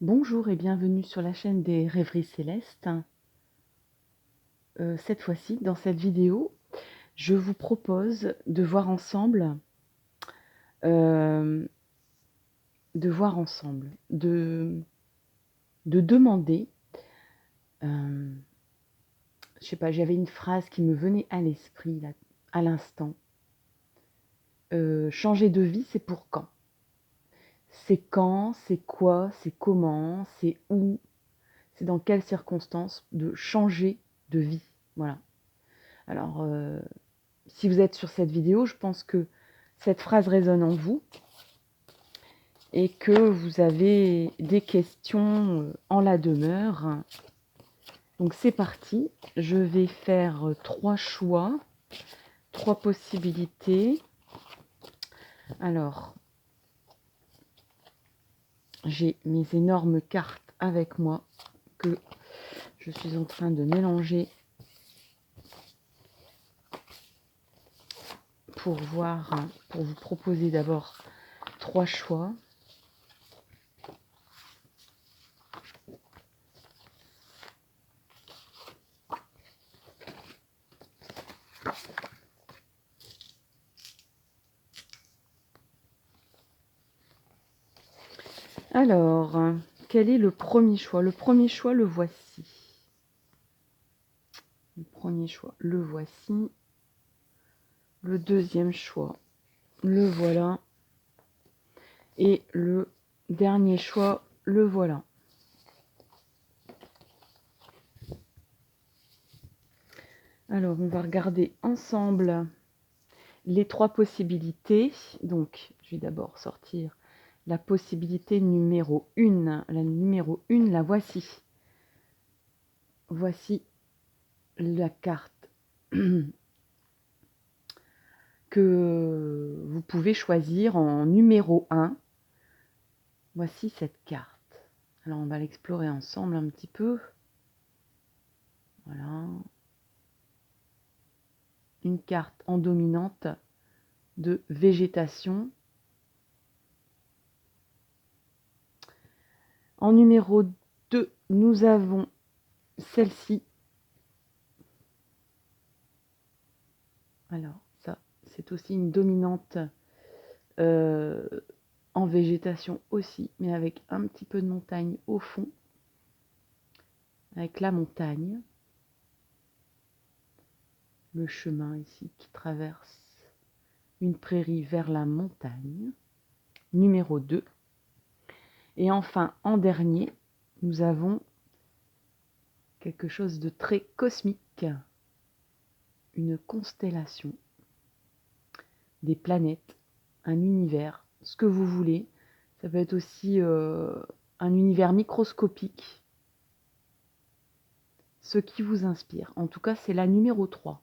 Bonjour et bienvenue sur la chaîne des Rêveries Célestes. Cette fois-ci, dans cette vidéo, je vous propose de voir ensemble, de demander, je sais pas, j'avais une phrase qui me venait à l'esprit là, à l'instant. Changer de vie, c'est pour quand? C'est quand, c'est quoi, c'est comment, c'est où, c'est dans quelles circonstances de changer de vie. Voilà. Alors, si vous êtes sur cette vidéo, je pense que cette phrase résonne en vous et que vous avez des questions en la demeure. Donc c'est parti, je vais faire 3 choix, 3 possibilités. Alors, j'ai mes énormes cartes avec moi que je suis en train de mélanger pour voir, pour vous proposer d'abord 3 choix. Alors, quel est le premier choix? Le premier choix, le voici. Le premier choix, le voici. Le deuxième choix, le voilà. Et le dernier choix, le voilà. Alors, on va regarder ensemble les 3 possibilités. Donc, je vais d'abord sortir la possibilité numéro 1. La numéro 1, la voici. Voici la carte que vous pouvez choisir en numéro 1. Voici cette carte. Alors, on va l'explorer ensemble un petit peu. Voilà. Une carte en dominante de végétation. En numéro 2, nous avons celle-ci. Alors, ça, c'est aussi une dominante en végétation aussi, mais avec un petit peu de montagne au fond. Avec la montagne. Le chemin ici qui traverse une prairie vers la montagne. Numéro 2. Et enfin, en dernier, nous avons quelque chose de très cosmique. Une constellation, des planètes, un univers, ce que vous voulez. Ça peut être aussi un univers microscopique. Ce qui vous inspire. En tout cas, c'est la numéro 3.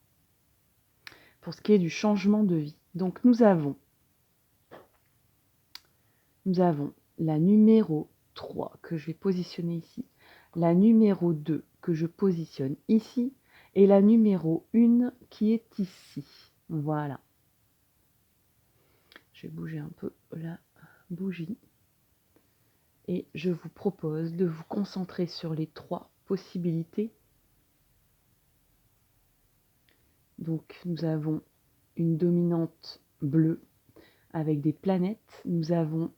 Pour ce qui est du changement de vie. Donc nous avons la numéro 3 que je vais positionner ici. La numéro 2 que je positionne ici. Et la numéro 1 qui est ici. Voilà. Je vais bouger un peu la bougie. Et je vous propose de vous concentrer sur les 3 possibilités. Donc nous avons une dominante bleue avec des planètes. Nous avons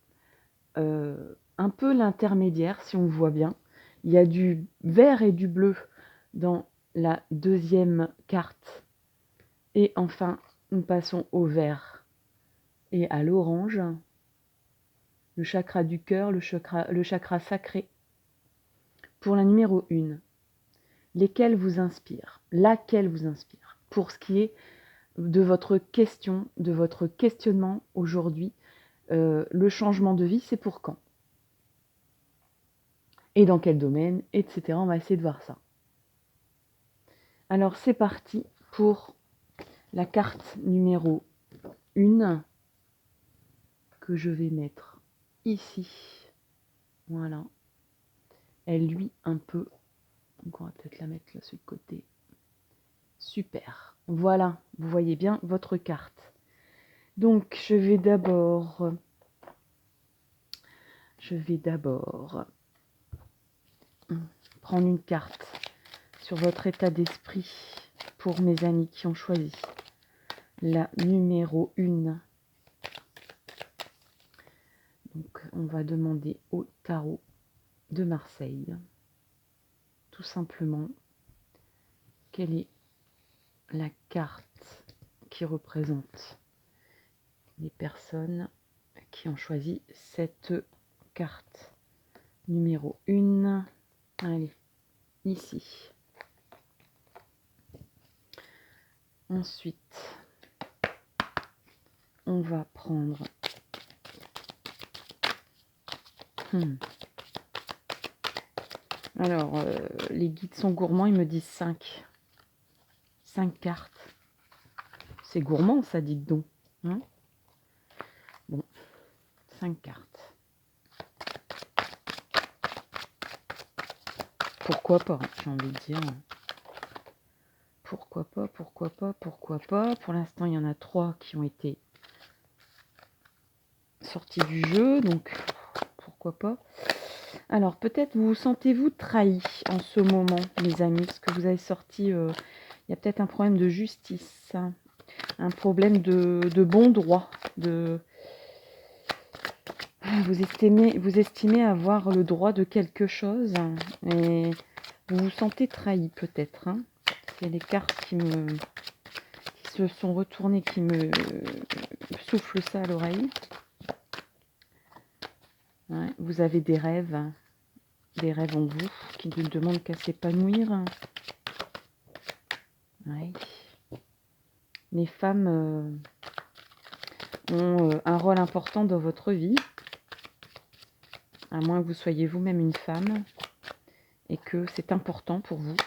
un peu l'intermédiaire, si on voit bien. Il y a du vert et du bleu dans la deuxième carte. Et enfin, nous passons au vert et à l'orange. Le chakra du cœur, le chakra sacré. Pour la numéro 1, lesquels vous inspirent? Laquelle vous inspire? Pour ce qui est de votre question, de votre questionnement aujourd'hui, le changement de vie, c'est pour quand? Et dans quel domaine, etc. On va essayer de voir ça. Alors c'est parti pour la carte numéro 1 que je vais mettre ici. Voilà. Elle luit un peu. Donc on va peut-être la mettre là sur le côté. Super. Voilà, vous voyez bien votre carte. Donc je vais d'abord prendre une carte sur votre état d'esprit pour mes amis qui ont choisi la numéro 1. Donc, on va demander au tarot de Marseille, tout simplement, quelle est la carte qui représente les personnes qui ont choisi cette carte numéro 1. Allez, ici. Ensuite, on va prendre alors, les guides sont gourmands, ils me disent 5. 5 cartes. C'est gourmand, ça, dites donc. Hein, bon, 5 cartes. Pourquoi pas, j'ai envie de dire. Pourquoi pas, pourquoi pas, pourquoi pas. Pour l'instant, il y en a 3 qui ont été sortis du jeu, donc pourquoi pas. Alors, peut-être vous sentez-vous trahi en ce moment, les amis, parce que vous avez sorti... il y a peut-être un problème de justice, hein, un problème de bon droit, vous estimez avoir le droit de quelque chose, et vous vous sentez trahi peut-être. Hein. C'est les cartes qui se sont retournées, qui me soufflent ça à l'oreille. Ouais, vous avez des rêves en vous qui ne demandent qu'à s'épanouir. Ouais. Les femmes ont un rôle important dans votre vie, à moins que vous soyez vous-même une femme, et que c'est important pour vous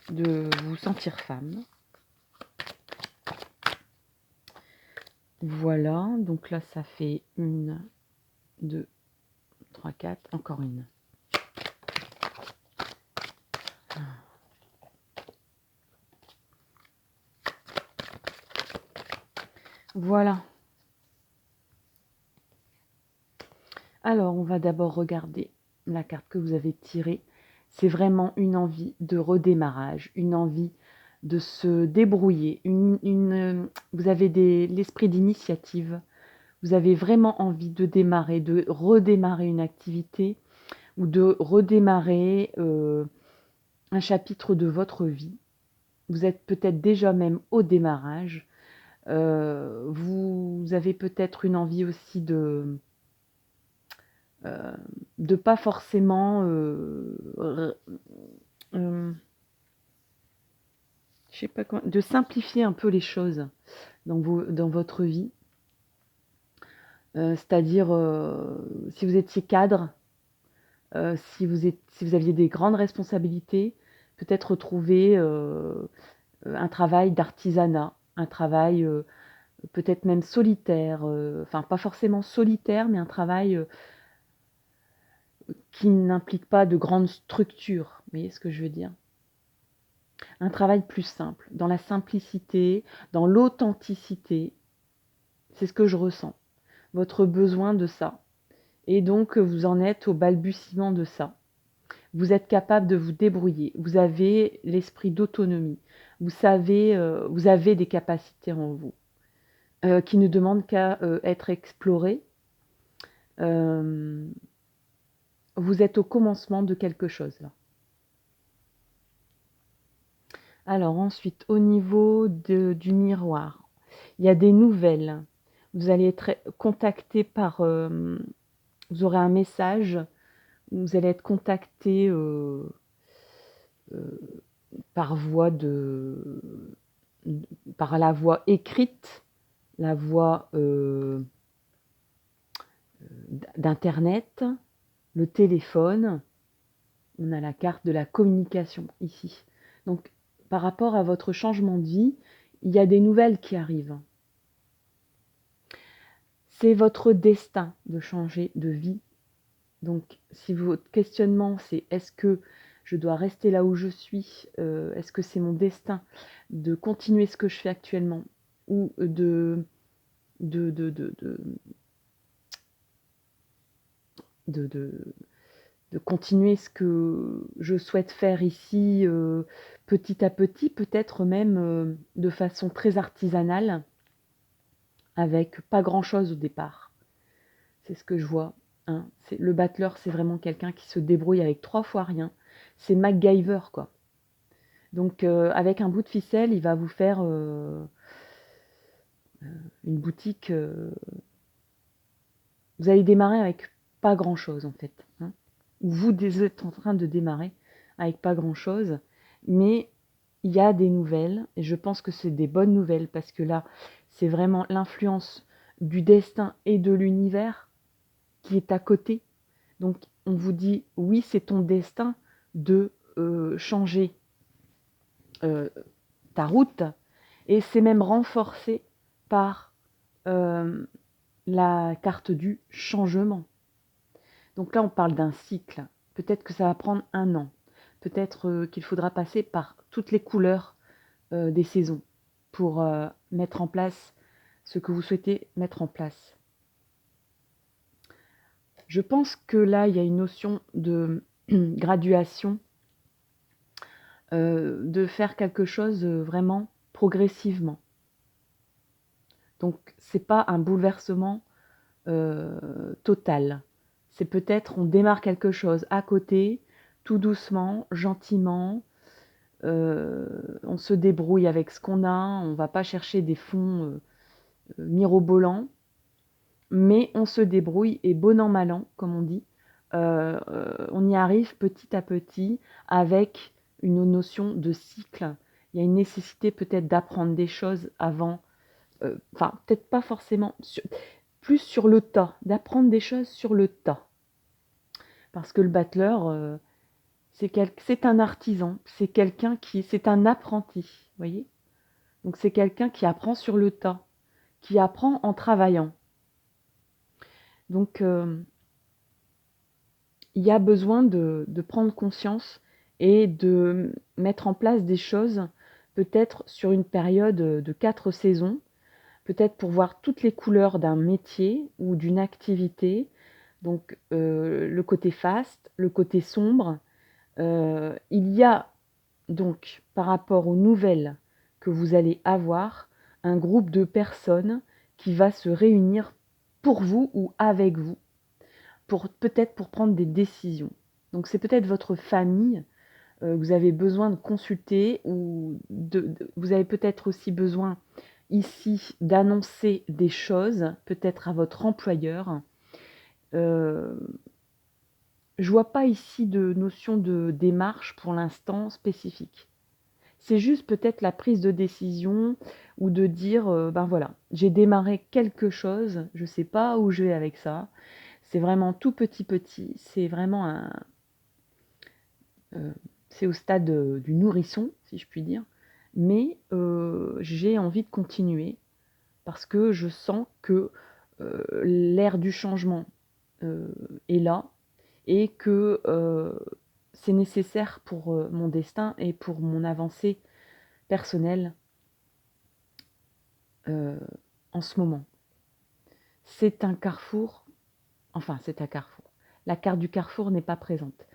de vous sentir femme. Voilà, donc là ça fait 1, 2, 3, 4, encore une. Voilà. Alors, on va d'abord regarder la carte que vous avez tirée. C'est vraiment une envie de redémarrage, une envie de se débrouiller. Vous avez l'esprit d'initiative. Vous avez vraiment envie de démarrer, de redémarrer une activité ou de redémarrer un chapitre de votre vie. Vous êtes peut-être déjà même au démarrage. Vous avez peut-être une envie aussi de pas forcément je sais pas comment, de simplifier un peu les choses dans votre vie. C'est-à-dire, si vous étiez cadre, si vous aviez des grandes responsabilités, peut-être retrouver un travail d'artisanat, un travail peut-être même solitaire, enfin pas forcément solitaire, mais un travail qui n'implique pas de grandes structures. Vous voyez ce que je veux dire? Un travail plus simple, dans la simplicité, dans l'authenticité. C'est ce que je ressens. Votre besoin de ça. Et donc, vous en êtes au balbutiement de ça. Vous êtes capable de vous débrouiller. Vous avez l'esprit d'autonomie. Vous savez, vous avez des capacités en vous qui ne demandent qu'à être explorées. Vous êtes au commencement de quelque chose là. Alors ensuite, au niveau du miroir, il y a des nouvelles. Vous allez être contacté par... vous aurez un message, vous allez être contacté par par la voie écrite, la voie d'Internet, le téléphone. On a la carte de la communication ici. Donc, par rapport à votre changement de vie, il y a des nouvelles qui arrivent. C'est votre destin de changer de vie. Donc, si votre questionnement, c'est est-ce que je dois rester là où je suis, est-ce que c'est mon destin de continuer ce que je fais actuellement ou de de continuer ce que je souhaite faire ici petit à petit, peut-être même de façon très artisanale, avec pas grand-chose au départ. C'est ce que je vois. Hein. Le battleur, c'est vraiment quelqu'un qui se débrouille avec 3 fois rien. C'est MacGyver, quoi. Donc, avec un bout de ficelle, il va vous faire une boutique. Vous allez démarrer avec pas grand-chose, en fait. Hein. Ou vous êtes en train de démarrer avec pas grand-chose. Mais il y a des nouvelles. Et je pense que c'est des bonnes nouvelles. Parce que là, c'est vraiment l'influence du destin et de l'univers qui est à côté. Donc, on vous dit, oui, c'est ton destin de changer ta route. Et c'est même renforcé par la carte du changement. Donc là, on parle d'un cycle. Peut-être que ça va prendre 1 an. Peut-être qu'il faudra passer par toutes les couleurs des saisons pour mettre en place ce que vous souhaitez mettre en place. Je pense que là, il y a une notion de graduation, de faire quelque chose vraiment progressivement. Donc, c'est pas un bouleversement total. C'est peut-être on démarre quelque chose à côté, tout doucement, gentiment. On se débrouille avec ce qu'on a. On va pas chercher des fonds mirobolants, mais on se débrouille et bon an mal an, comme on dit. On y arrive petit à petit avec une notion de cycle. Il y a une nécessité peut-être d'apprendre des choses avant, enfin peut-être pas forcément, plus sur le tas, d'apprendre des choses sur le tas. Parce que le battleur, c'est un artisan, c'est un apprenti, vous voyez. Donc c'est quelqu'un qui apprend sur le tas, qui apprend en travaillant. Donc il y a besoin de prendre conscience et de mettre en place des choses, peut-être sur une période de 4 saisons, peut-être pour voir toutes les couleurs d'un métier ou d'une activité. Donc le côté faste, le côté sombre. Il y a donc, par rapport aux nouvelles que vous allez avoir, un groupe de personnes qui va se réunir pour vous ou avec vous, peut-être pour prendre des décisions. Donc c'est peut-être votre famille que vous avez besoin de consulter ou vous avez peut-être aussi besoin ici d'annoncer des choses, peut-être à votre employeur. Je vois pas ici de notion de démarche pour l'instant spécifique. C'est juste peut-être la prise de décision ou de dire, ben voilà, j'ai démarré quelque chose, je sais pas où je vais avec ça. C'est vraiment tout petit, c'est vraiment c'est au stade du nourrisson, si je puis dire. Mais j'ai envie de continuer parce que je sens que l'ère du changement est là et que c'est nécessaire pour mon destin et pour mon avancée personnelle en ce moment. C'est un carrefour, enfin c'est un carrefour. La carte du carrefour n'est pas présente,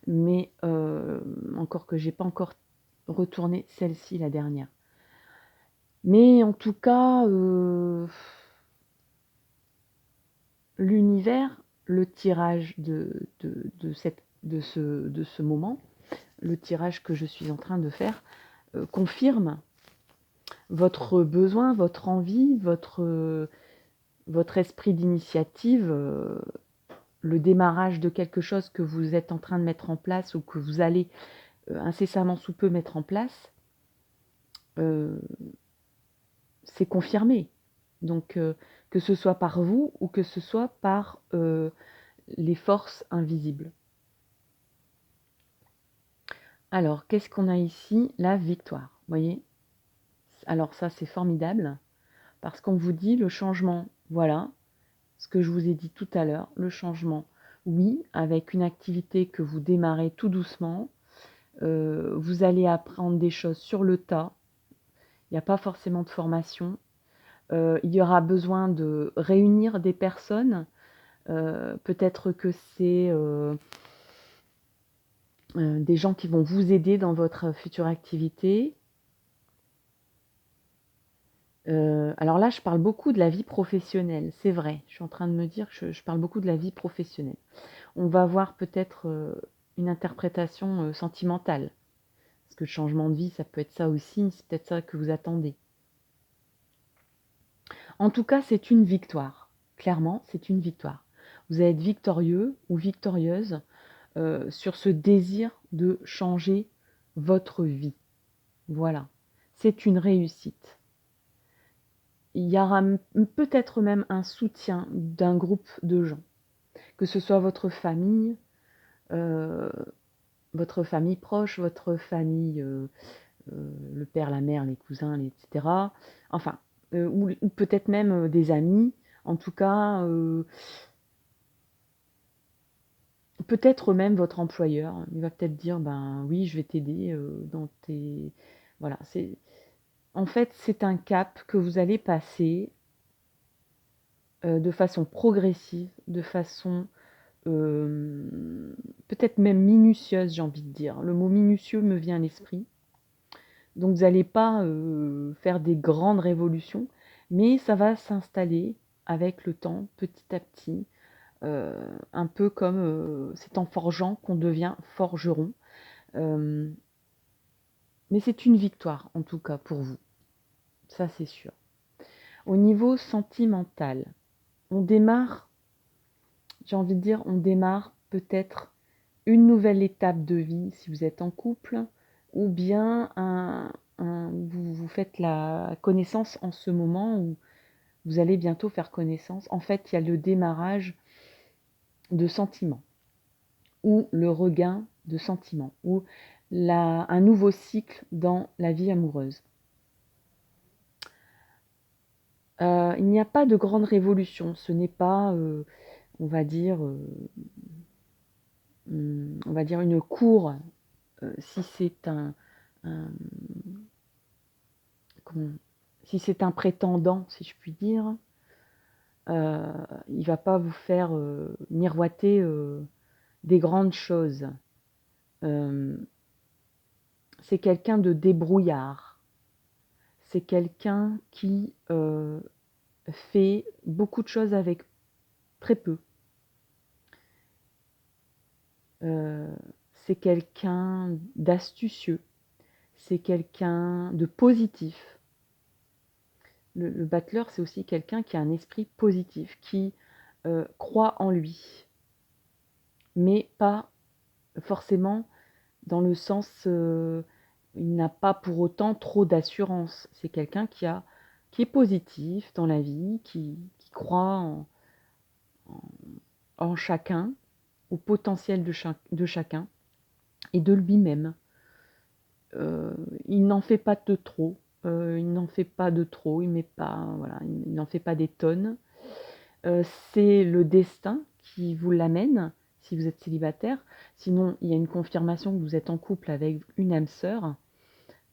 mais encore que j'ai pas encore retourné celle-ci, la dernière. Mais en tout cas, l'univers, le tirage de ce moment, le tirage que je suis en train de faire, confirme votre besoin, votre envie, votre esprit d'initiative, le démarrage de quelque chose que vous êtes en train de mettre en place ou que vous allez incessamment sous peu mettre en place, c'est confirmé. Donc, que ce soit par vous ou que ce soit par les forces invisibles. Alors, qu'est-ce qu'on a ici? La victoire, vous voyez? Alors ça, c'est formidable, parce qu'on vous dit le changement, voilà, ce que je vous ai dit tout à l'heure, le changement, oui, avec une activité que vous démarrez tout doucement, vous allez apprendre des choses sur le tas, il n'y a pas forcément de formation, il y aura besoin de réunir des personnes, peut-être que c'est des gens qui vont vous aider dans votre future activité. Alors là, je parle beaucoup de la vie professionnelle, c'est vrai. Je suis en train de me dire que je parle beaucoup de la vie professionnelle. On va voir peut-être une interprétation sentimentale. Parce que le changement de vie, ça peut être ça aussi, c'est peut-être ça que vous attendez. En tout cas, c'est une victoire. Clairement, c'est une victoire. Vous allez être victorieux ou victorieuse sur ce désir de changer votre vie. Voilà, c'est une réussite. Il y aura peut-être même un soutien d'un groupe de gens, que ce soit euh, votre famille proche, votre famille, le père, la mère, les cousins, etc. Enfin, ou peut-être même des amis. En tout cas, peut-être même votre employeur. Il va peut-être dire, ben oui, je vais t'aider dans tes... Voilà, en fait, c'est un cap que vous allez passer de façon progressive, de façon peut-être même minutieuse, j'ai envie de dire. Le mot minutieux me vient à l'esprit. Donc vous n'allez pas faire des grandes révolutions, mais ça va s'installer avec le temps, petit à petit, un peu comme c'est en forgeant qu'on devient forgeron. Mais c'est une victoire, en tout cas, pour vous. Ça, c'est sûr. Au niveau sentimental, on démarre, j'ai envie de dire, on démarre peut-être une nouvelle étape de vie si vous êtes en couple, ou bien vous faites la connaissance en ce moment où vous allez bientôt faire connaissance. En fait, il y a le démarrage de sentiments, ou le regain de sentiments, ou un nouveau cycle dans la vie amoureuse. Il n'y a pas de grande révolution, ce n'est pas, on va dire une cour, si c'est un si c'est un prétendant, si je puis dire, il va pas vous faire miroiter des grandes choses. C'est quelqu'un de débrouillard. C'est quelqu'un qui fait beaucoup de choses avec très peu. C'est quelqu'un d'astucieux. C'est quelqu'un de positif. Le battleur, c'est aussi quelqu'un qui a un esprit positif, qui croit en lui, mais pas forcément dans le sens, il n'a pas pour autant trop d'assurance. C'est quelqu'un qui est positif dans la vie, qui croit en chacun, au potentiel de chacun et de lui-même. Il n'en fait pas de trop. Il n'en fait pas de trop. Voilà, il n'en fait pas des tonnes. C'est le destin qui vous l'amène si vous êtes célibataire. Sinon, il y a une confirmation que vous êtes en couple avec une âme sœur.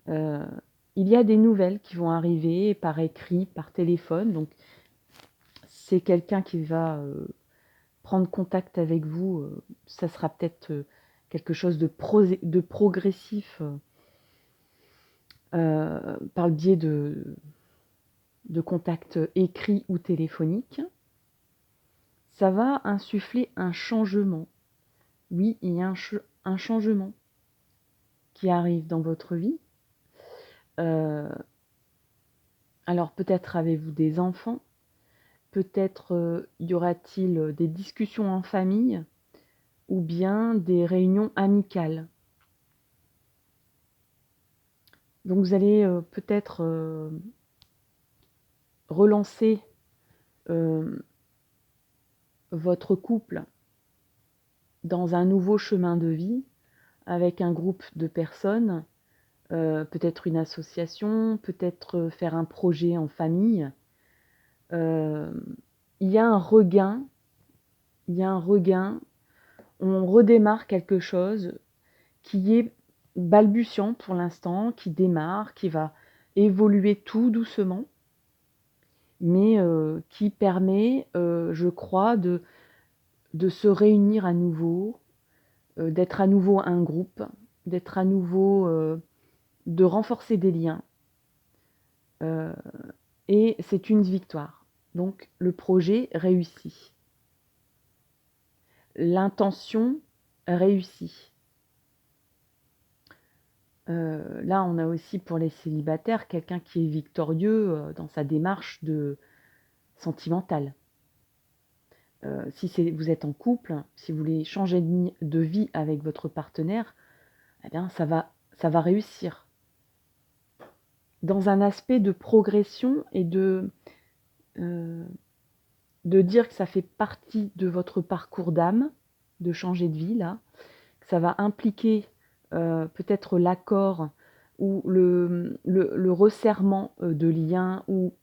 Il y a des nouvelles qui vont arriver par écrit, par téléphone. Donc, c'est quelqu'un qui va prendre contact avec vous. Ça sera peut-être quelque chose de progressif par le biais de contacts écrits ou téléphoniques. Ça va insuffler un changement. Oui, il y a un changement qui arrive dans votre vie. Alors peut-être avez-vous des enfants, peut-être y aura-t-il des discussions en famille ou bien des réunions amicales. Donc vous allez peut-être relancer votre couple dans un nouveau chemin de vie avec un groupe de personnes, peut-être une association, peut-être faire un projet en famille. Il y a un regain, on redémarre quelque chose qui est balbutiant pour l'instant, qui démarre, qui va évoluer tout doucement, mais qui permet, je crois, de se réunir à nouveau, d'être à nouveau un groupe, d'être à nouveau, de renforcer des liens. Et c'est une victoire. Donc le projet réussit. L'intention réussit. Là, on a aussi pour les célibataires quelqu'un qui est victorieux dans sa démarche sentimentale. Si vous êtes en couple, si vous voulez changer de vie avec votre partenaire, eh bien, ça va réussir. Dans un aspect de progression et de dire que ça fait partie de votre parcours d'âme, de changer de vie, là, que ça va impliquer peut-être l'accord ou le resserrement de liens ou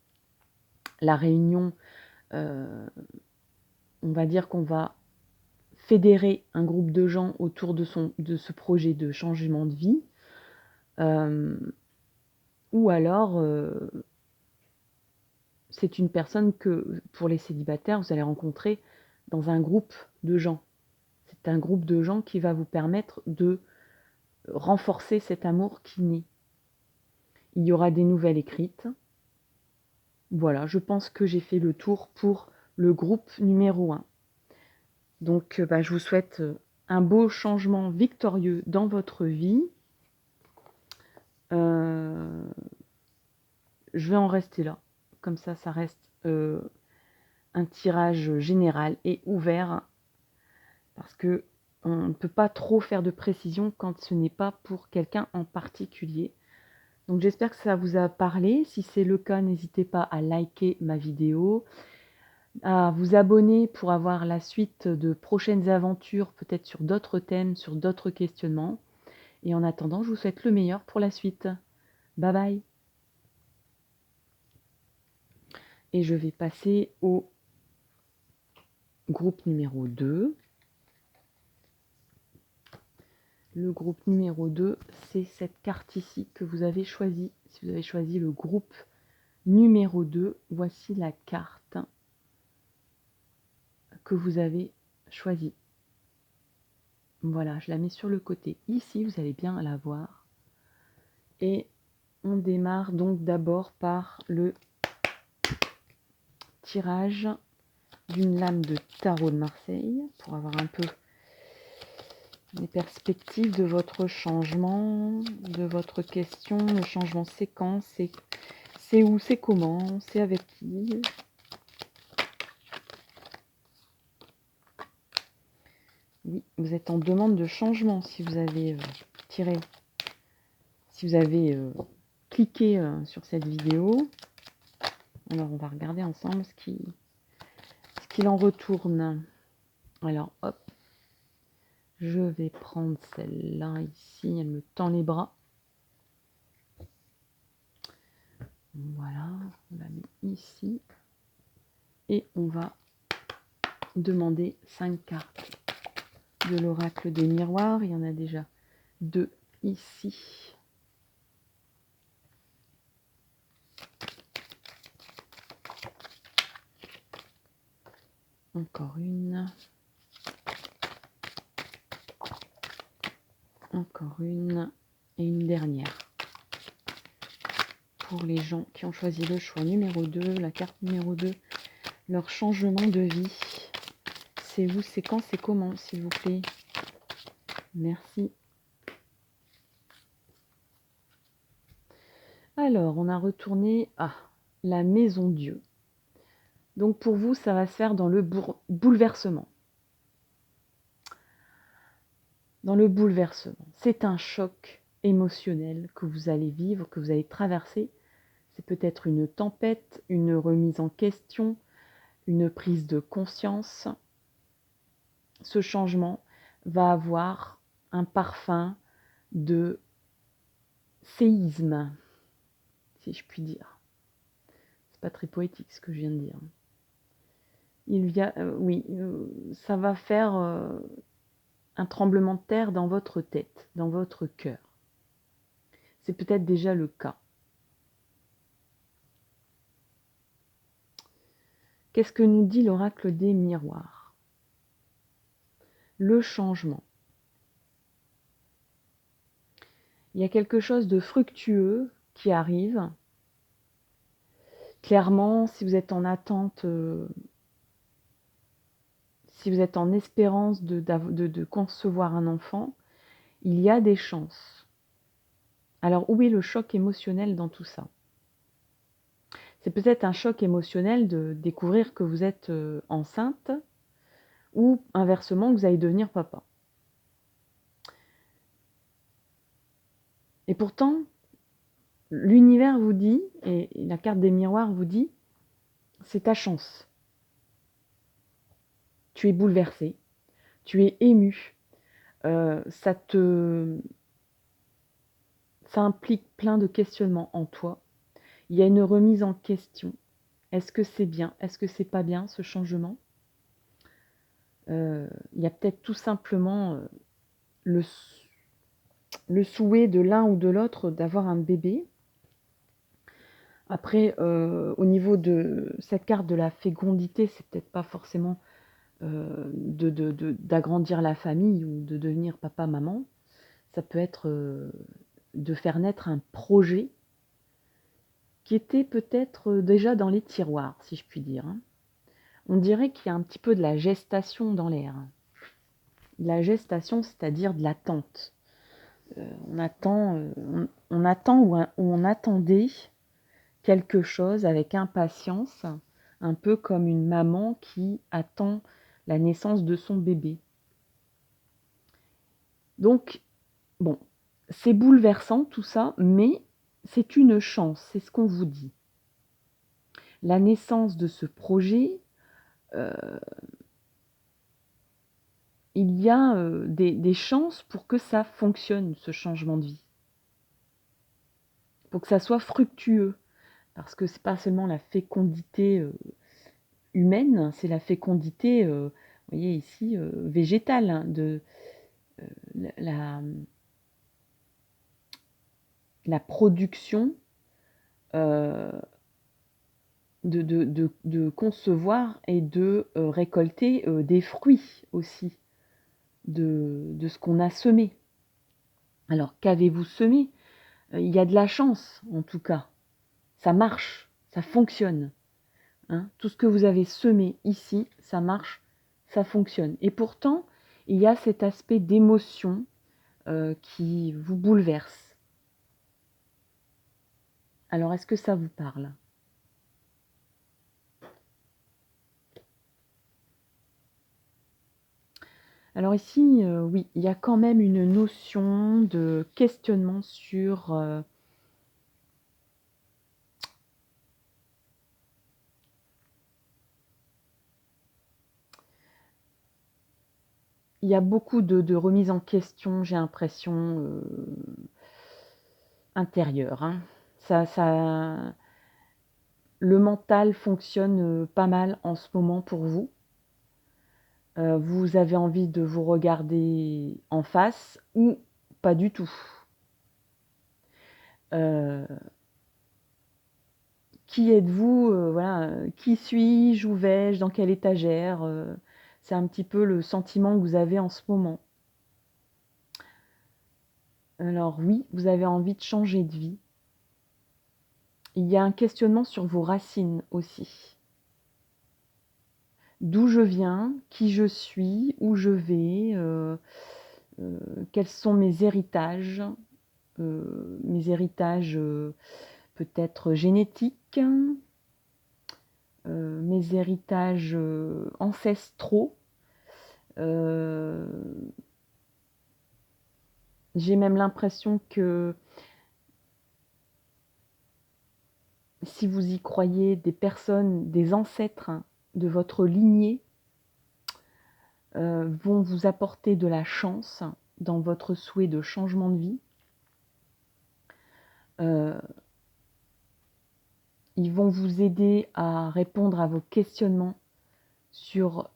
la réunion, on va dire qu'on va fédérer un groupe de gens autour de ce projet de changement de vie, ou alors c'est une personne que, pour les célibataires, vous allez rencontrer dans un groupe de gens. C'est un groupe de gens qui va vous permettre de renforcer cet amour qui naît. Il y aura des nouvelles écrites. Voilà, je pense que j'ai fait le tour pour le groupe numéro 1. Donc, je vous souhaite un beau changement victorieux dans votre vie. Je vais en rester là. Comme ça reste un tirage général et ouvert. Parce que on ne peut pas trop faire de précision quand ce n'est pas pour quelqu'un en particulier. Donc j'espère que ça vous a parlé. Si c'est le cas, n'hésitez pas à liker ma vidéo, à vous abonner pour avoir la suite de prochaines aventures, peut-être sur d'autres thèmes, sur d'autres questionnements. Et en attendant, je vous souhaite le meilleur pour la suite. Bye bye. Et je vais passer au groupe numéro 2. Le groupe numéro 2, c'est cette carte ici que vous avez choisie. Si vous avez choisi le groupe numéro 2, voici la carte que vous avez choisie. Voilà, je la mets sur le côté ici, vous allez bien la voir. Et on démarre donc d'abord par le tirage d'une lame de tarot de Marseille pour avoir un peu les perspectives de votre changement, de votre question. Le changement, c'est quand, c'est où, c'est comment, c'est avec qui. Oui, vous êtes en demande de changement si vous avez si vous avez cliqué sur cette vidéo. Alors, on va regarder ensemble ce qu'il en retourne. Alors, hop, je vais prendre celle-là ici, elle me tend les bras. Voilà, on la met ici. Et on va demander 5 cartes de l'oracle des miroirs. Il y en a déjà 2 ici. Encore une. Encore une. Et une dernière. Pour les gens qui ont choisi le choix numéro 2, la carte numéro 2, leur changement de vie. C'est où, c'est quand, c'est comment, s'il vous plaît. Merci. Alors, on a retourné à la maison Dieu. Donc pour vous, ça va se faire dans le bouleversement. Dans le bouleversement. C'est un choc émotionnel que vous allez vivre, que vous allez traverser. C'est peut-être une tempête, une remise en question, une prise de conscience. Ce changement va avoir un parfum de séisme, si je puis dire. C'est pas très poétique ce que je viens de dire. Ça va faire un tremblement de terre dans votre tête, dans votre cœur. C'est peut-être déjà le cas. Qu'est-ce que nous dit l'oracle des miroirs? Le changement. Il y a quelque chose de fructueux qui arrive. Clairement, si vous êtes en attente, si vous êtes en espérance de concevoir un enfant, il y a des chances. Alors, où est le choc émotionnel dans tout ça? C'est peut-être un choc émotionnel de découvrir que vous êtes enceinte ou inversement que vous allez devenir papa. Et pourtant, l'univers vous dit, et la carte des miroirs vous dit, c'est ta chance. Tu es bouleversé, tu es ému, ça implique plein de questionnements en toi. Il y a une remise en question. Est-ce que c'est bien? Est-ce que c'est pas bien ce changement? Il y a peut-être tout simplement le souhait de l'un ou de l'autre d'avoir un bébé. Après, au niveau de cette carte de la fécondité, c'est peut-être pas forcément d'agrandir la famille ou de devenir papa-maman. Ça peut être de faire naître un projet qui était peut-être déjà dans les tiroirs, si je puis dire. On dirait qu'il y a un petit peu de la gestation dans l'air. La gestation, c'est-à-dire de l'attente. On attend ou on attendait quelque chose avec impatience, un peu comme une maman qui attend la naissance de son bébé. Donc, bon, c'est bouleversant tout ça, mais c'est une chance, c'est ce qu'on vous dit. La naissance de ce projet, il y a des chances pour que ça fonctionne, ce changement de vie. Pour que ça soit fructueux. Parce que c'est pas seulement la fécondité humaine, c'est la fécondité, vous voyez ici, végétale, hein, de la production de concevoir et de récolter des fruits aussi de ce qu'on a semé. Alors, qu'avez-vous semé? Il y a de la chance, en tout cas. Ça marche, ça fonctionne. Hein. Tout ce que vous avez semé ici, ça marche, ça fonctionne. Et pourtant, il y a cet aspect d'émotion qui vous bouleverse. Alors, est-ce que ça vous parle? Alors ici, oui, il y a quand même une notion de questionnement sur il y a beaucoup de remise en question, j'ai l'impression, intérieure. Hein. Le mental fonctionne pas mal en ce moment pour vous. Vous avez envie de vous regarder en face ou pas du tout. Qui êtes-vous? Voilà, qui suis-je? Où vais-je? Dans quelle étagère? C'est un petit peu le sentiment que vous avez en ce moment. Alors oui, vous avez envie de changer de vie. Il y a un questionnement sur vos racines aussi. D'où je viens, qui je suis, où je vais, quels sont mes héritages peut-être génétiques, mes héritages ancestraux. J'ai même l'impression que si vous y croyez, des personnes, des ancêtres de votre lignée vont vous apporter de la chance dans votre souhait de changement de vie. Ils vont vous aider à répondre à vos questionnements sur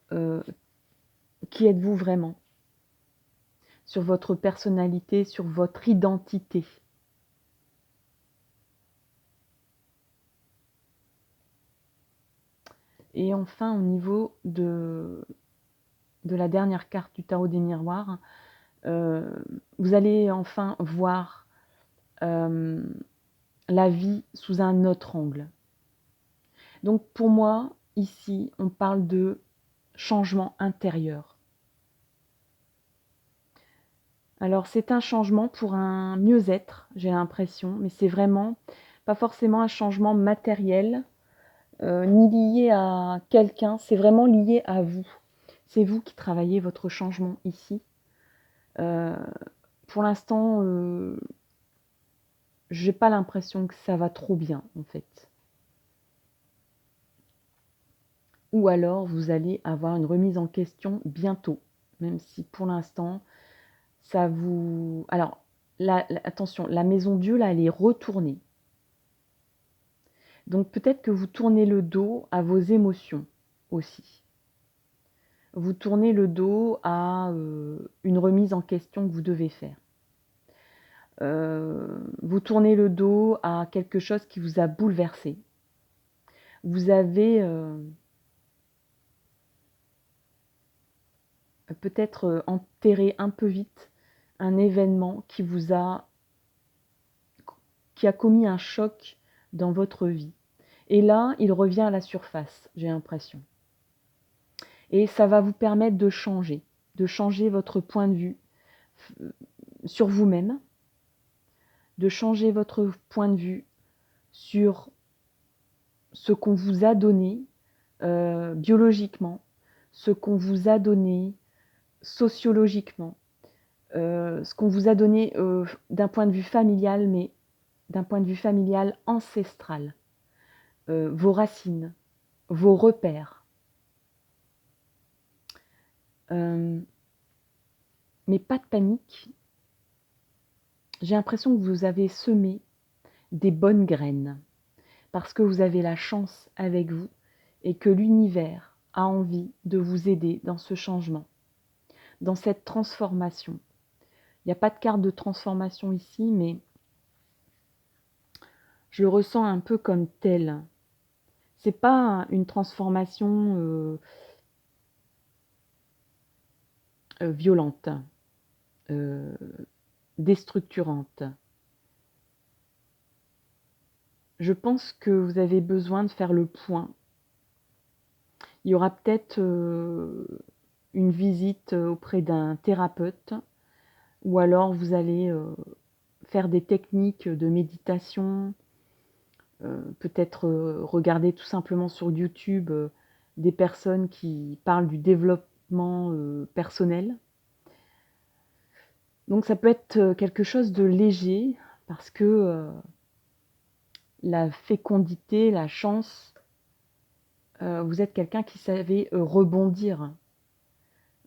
qui êtes-vous vraiment, sur votre personnalité, sur votre identité. Et enfin, au niveau de la dernière carte du tarot des miroirs, vous allez enfin voir la vie sous un autre angle. Donc pour moi, ici, on parle de changement intérieur. Alors c'est un changement pour un mieux-être, j'ai l'impression, mais c'est vraiment pas forcément un changement matériel, ni lié à quelqu'un, c'est vraiment lié à vous. C'est vous qui travaillez votre changement ici. Pour l'instant, j'ai pas l'impression que ça va trop bien en fait. Ou alors vous allez avoir une remise en question bientôt, même si pour l'instant, ça vous... Alors, attention, la maison Dieu, là, elle est retournée. Donc peut-être que vous tournez le dos à vos émotions aussi. Vous tournez le dos à une remise en question que vous devez faire. Vous tournez le dos à quelque chose qui vous a bouleversé. Vous avez peut-être enterré un peu vite un événement qui a commis un choc dans votre vie. Et là, il revient à la surface, j'ai l'impression. Et ça va vous permettre de changer votre point de vue sur vous-même, de changer votre point de vue sur ce qu'on vous a donné biologiquement, ce qu'on vous a donné sociologiquement, ce qu'on vous a donné d'un point de vue familial, mais d'un point de vue familial ancestral, vos racines, vos repères. Mais pas de panique. J'ai l'impression que vous avez semé des bonnes graines parce que vous avez la chance avec vous et que l'univers a envie de vous aider dans ce changement, dans cette transformation. Il n'y a pas de carte de transformation ici, mais je le ressens un peu comme tel. C'est pas une transformation violente, déstructurante. Je pense que vous avez besoin de faire le point. Il y aura peut-être une visite auprès d'un thérapeute ou alors vous allez faire des techniques de méditation, peut-être regarder tout simplement sur YouTube des personnes qui parlent du développement personnel. Donc ça peut être quelque chose de léger parce que la fécondité, la chance, vous êtes quelqu'un qui savait rebondir,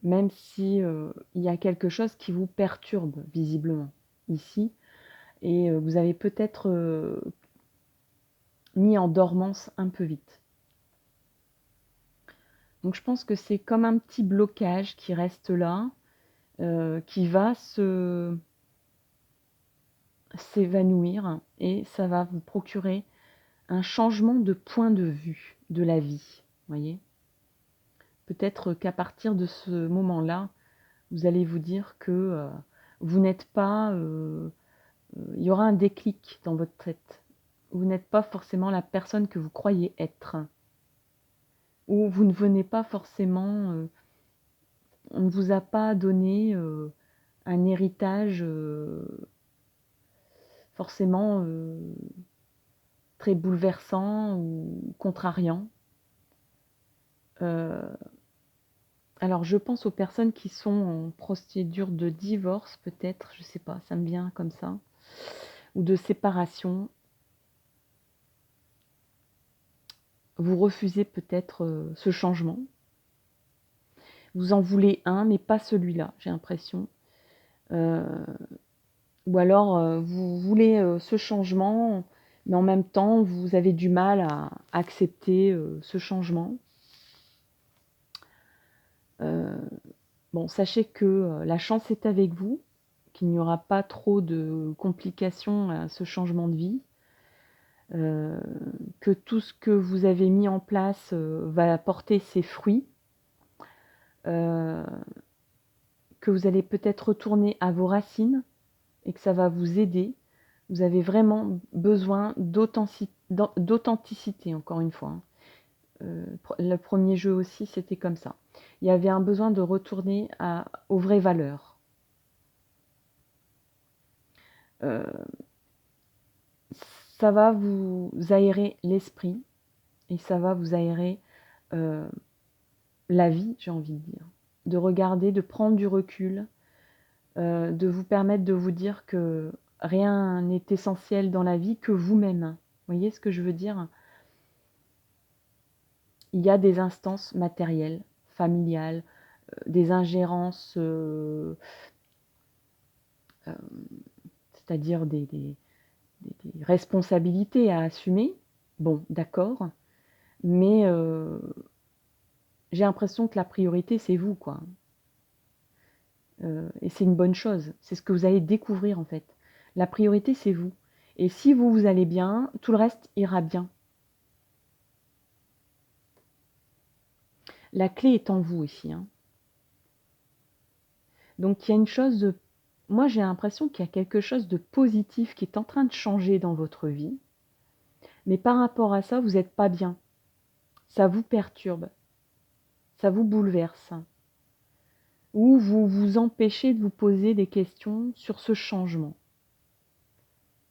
même si il y a quelque chose qui vous perturbe visiblement ici, et vous avez peut-être mis en dormance un peu vite. Donc je pense que c'est comme un petit blocage qui reste là, qui va s'évanouir et ça va vous procurer un changement de point de vue de la vie, voyez. Peut-être qu'à partir de ce moment-là, vous allez vous dire que vous n'êtes pas... il y aura un déclic dans votre tête. Vous n'êtes pas forcément la personne que vous croyez être. Ou vous ne venez pas forcément... on ne vous a pas donné un héritage forcément très bouleversant ou contrariant. Alors je pense aux personnes qui sont en procédure de divorce peut-être, je sais pas, ça me vient comme ça, ou de séparation. Vous refusez peut-être ce changement. Vous en voulez un, mais pas celui-là, j'ai l'impression. Ou alors vous voulez ce changement, mais en même temps vous avez du mal à accepter ce changement. Bon, sachez que la chance est avec vous, qu'il n'y aura pas trop de complications à ce changement de vie, que tout ce que vous avez mis en place va porter ses fruits, que vous allez peut-être retourner à vos racines et que ça va vous aider. Vous avez vraiment besoin d'authenticité, encore une fois, hein. Le premier jeu aussi, c'était comme ça. Il y avait un besoin de retourner aux vraies valeurs. Euh, Ça va vous aérer l'esprit et ça va vous aérer euh, la vie, j'ai envie de dire. De regarder, de prendre du recul, de vous permettre de vous dire que rien n'est essentiel dans la vie que vous-même. Vous voyez ce que je veux dire? Il y a des instances matérielles, familiales, des ingérences, c'est-à-dire des responsabilités à assumer. Bon, d'accord, mais j'ai l'impression que la priorité, c'est vous, quoi. Et c'est une bonne chose. C'est ce que vous allez découvrir, en fait. La priorité, c'est vous. Et si vous allez bien, tout le reste ira bien. La clé est en vous aussi, hein. Donc il y a une chose de... Moi, j'ai l'impression qu'il y a quelque chose de positif qui est en train de changer dans votre vie. Mais par rapport à ça, vous n'êtes pas bien. Ça vous perturbe. Ça vous bouleverse. Ou vous vous empêchez de vous poser des questions sur ce changement.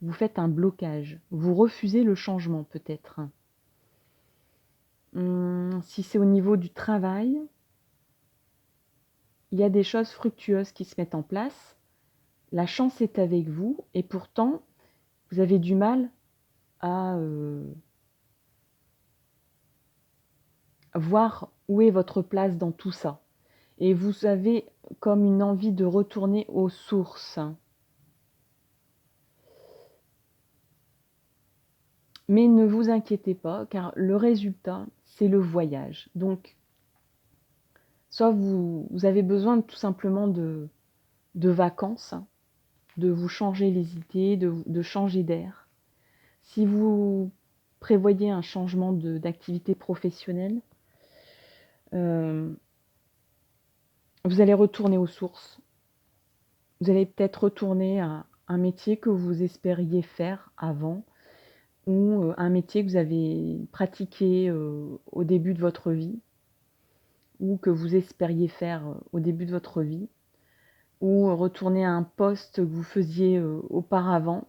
Vous faites un blocage. Vous refusez le changement, peut-être. Si c'est au niveau du travail, il y a des choses fructueuses qui se mettent en place. La chance est avec vous et pourtant, vous avez du mal à voir où est votre place dans tout ça. Et vous avez comme une envie de retourner aux sources. Mais ne vous inquiétez pas, car le résultat, c'est le voyage. Donc, soit vous avez besoin tout simplement de vacances, de vous changer les idées, de changer d'air. Si vous prévoyez un changement d'activité professionnelle, vous allez retourner aux sources. Vous allez peut-être retourner à un métier que vous espériez faire avant ou un métier que vous avez pratiqué au début de votre vie ou que vous espériez faire au début de votre vie ou retourner à un poste que vous faisiez auparavant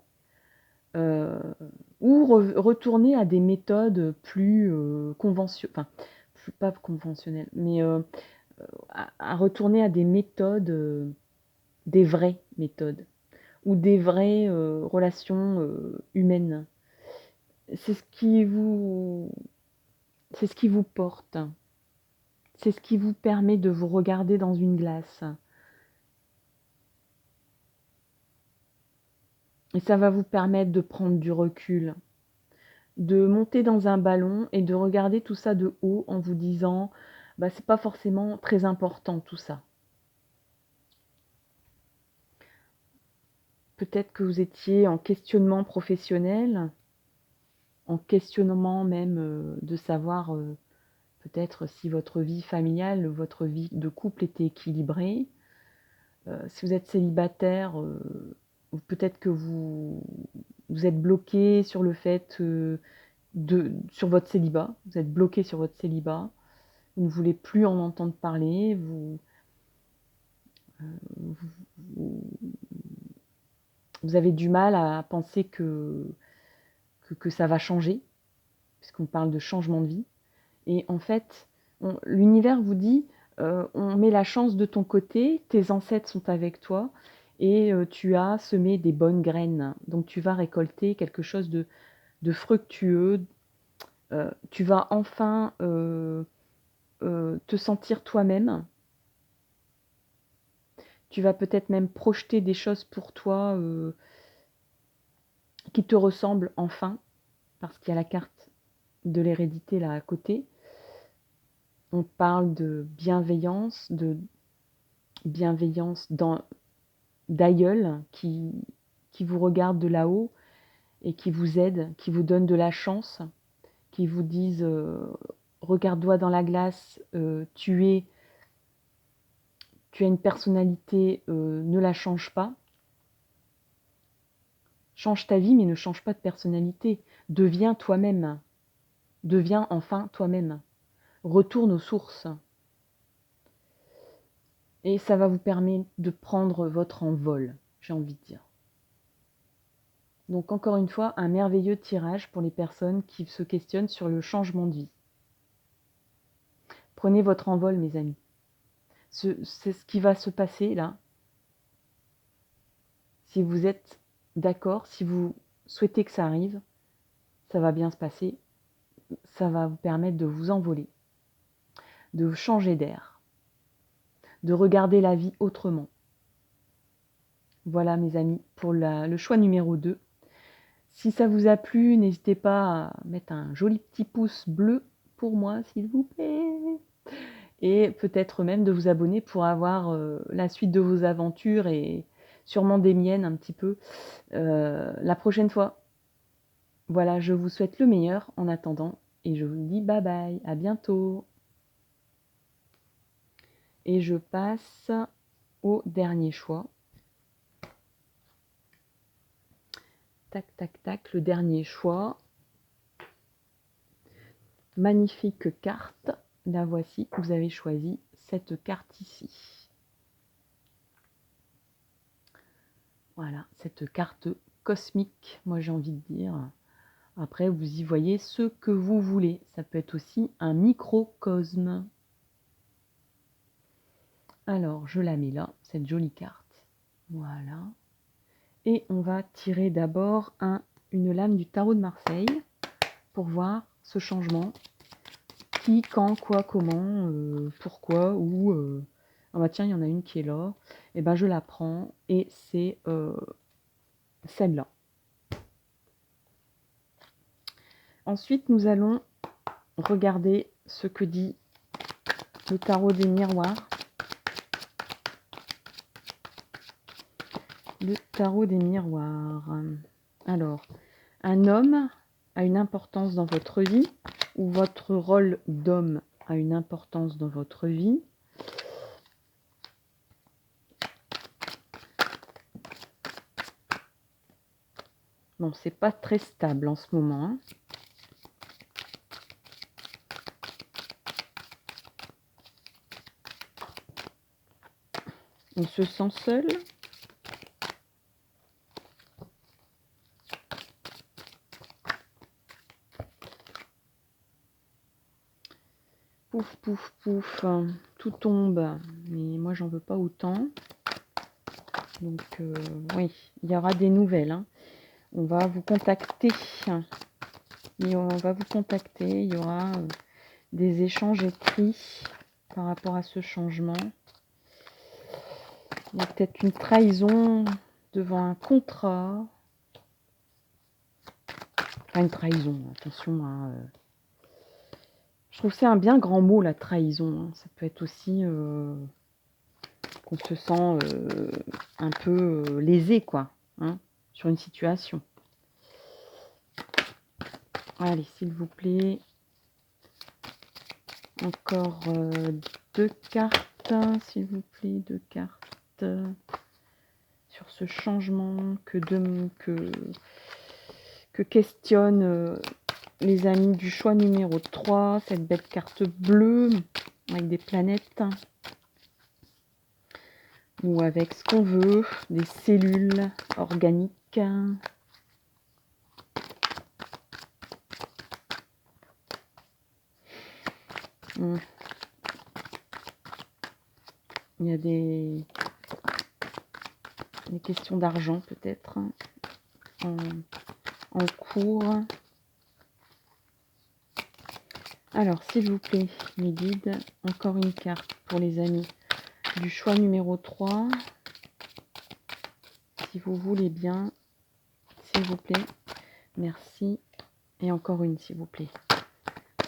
ou retourner à des méthodes plus conventionnelles, enfin, pas conventionnelles, mais à retourner à des méthodes, des vraies méthodes ou des vraies relations humaines. C'est ce qui vous, c'est ce qui vous porte. C'est ce qui vous permet de vous regarder dans une glace. Et ça va vous permettre de prendre du recul, de monter dans un ballon et de regarder tout ça de haut en vous disant bah, c'est pas forcément très important tout ça. Peut-être que vous étiez en questionnement professionnel, en questionnement même de savoir peut-être si votre vie familiale, votre vie de couple était équilibrée. Si vous êtes célibataire, peut-être que vous êtes bloqué sur le fait sur votre célibat. Vous êtes bloqué sur votre célibat. Vous ne voulez plus en entendre parler. Vous avez du mal à penser que ça va changer, puisqu'on parle de changement de vie. Et en fait, l'univers vous dit, on met la chance de ton côté, tes ancêtres sont avec toi, et tu as semé des bonnes graines. Donc tu vas récolter quelque chose de fructueux. Tu vas enfin te sentir toi-même. Tu vas peut-être même projeter des choses pour toi qui te ressemblent enfin, parce qu'il y a la carte de l'hérédité là à côté. On parle de bienveillance d'aïeuls qui vous regardent de là-haut et qui vous aident, qui vous donnent de la chance, qui vous disent regarde-toi dans la glace, tu as une personnalité, ne la change pas. Change ta vie, mais ne change pas de personnalité. Deviens toi-même. Deviens enfin toi-même. Retourne aux sources. Et ça va vous permettre de prendre votre envol, j'ai envie de dire. Donc encore une fois, un merveilleux tirage pour les personnes qui se questionnent sur le changement de vie. Prenez votre envol, mes amis. C'est ce qui va se passer là. Si vous êtes d'accord, si vous souhaitez que ça arrive, ça va bien se passer. Ça va vous permettre de vous envoler, de changer d'air, de regarder la vie autrement. Voilà mes amis pour le choix numéro 2. Si ça vous a plu, n'hésitez pas à mettre un joli petit pouce bleu pour moi, s'il vous plaît. Et peut-être même de vous abonner pour avoir la suite de vos aventures et sûrement des miennes un petit peu la prochaine fois. Voilà, je vous souhaite le meilleur en attendant et je vous dis bye bye, à bientôt. Et je passe au dernier choix. Tac, tac, tac, le dernier choix. Magnifique carte. La voici, vous avez choisi cette carte ici. Voilà, cette carte cosmique, moi j'ai envie de dire. Après, vous y voyez ce que vous voulez. Ça peut être aussi un microcosme. Alors, je la mets là, cette jolie carte. Voilà. Et on va tirer d'abord une lame du tarot de Marseille pour voir ce changement. Qui, quand, quoi, comment, pourquoi, où. Ah bah tiens, il y en a une qui est là. Et ben je la prends et c'est celle-là. Ensuite, nous allons regarder ce que dit le tarot des miroirs. Le tarot des miroirs. Alors, un homme a une importance dans votre vie, ou votre rôle d'homme a une importance dans votre vie. Bon, c'est pas très stable en ce moment. Hein. On se sent seul. Pouf, pouf, pouf, tout tombe, mais moi j'en veux pas autant. Donc oui, il y aura des nouvelles. Hein. On va vous contacter. Et on va vous contacter. Il y aura des échanges écrits par rapport à ce changement. Il y a peut-être une trahison devant un contrat. Enfin, une trahison, attention. Hein, je trouve que c'est un bien grand mot, la trahison. Hein. Ça peut être aussi qu'on se sent un peu lésé, quoi, hein, sur une situation. Allez, s'il vous plaît. Encore 2 cartes, s'il vous plaît, 2 cartes sur ce changement que questionnent les amis du choix numéro 3, cette belle carte bleue avec des planètes ou avec ce qu'on veut, des cellules organiques. Il y a des questions d'argent peut-être en cours. Alors, s'il vous plaît, mes guides, encore une carte pour les amis du choix numéro 3. Si vous voulez bien, s'il vous plaît. Merci. Et encore une, s'il vous plaît.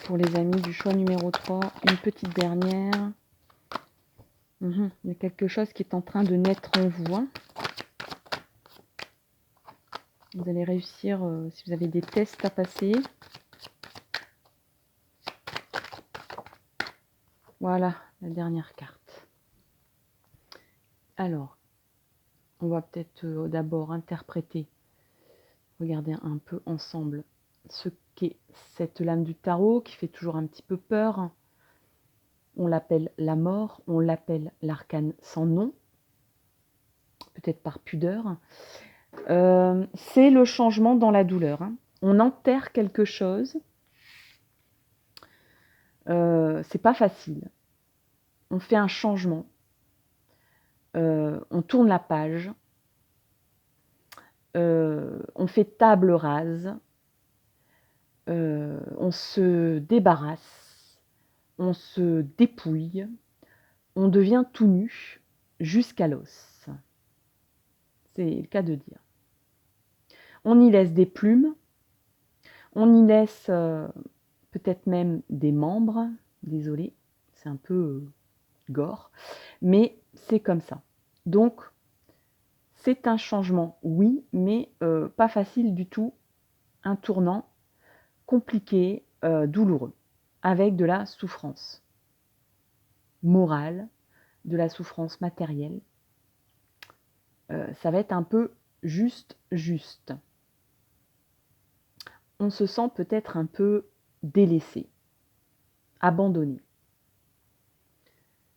Pour les amis du choix numéro 3, une petite dernière. Il y a quelque chose qui est en train de naître en vous. Hein. Vous allez réussir, si vous avez des tests à passer. Voilà, la dernière carte. Alors, on va peut-être d'abord interpréter regarder un peu ensemble ce qu'est cette lame du tarot qui fait toujours un petit peu peur. On l'appelle la mort, on l'appelle l'arcane sans nom, peut-être par pudeur. C'est le changement dans la douleur. Hein. On enterre quelque chose. C'est pas facile. On fait un changement. On tourne la page. On fait table rase. On se débarrasse. On se dépouille. On devient tout nu jusqu'à l'os. C'est le cas de dire. On y laisse des plumes. On y laisse peut-être même des membres. Désolée, c'est un peu gore. Mais c'est comme ça. Donc, c'est un changement, oui, mais pas facile du tout. Un tournant compliqué, douloureux, avec de la souffrance morale, de la souffrance matérielle. Ça va être un peu juste. On se sent peut-être un peu délaissé, abandonné.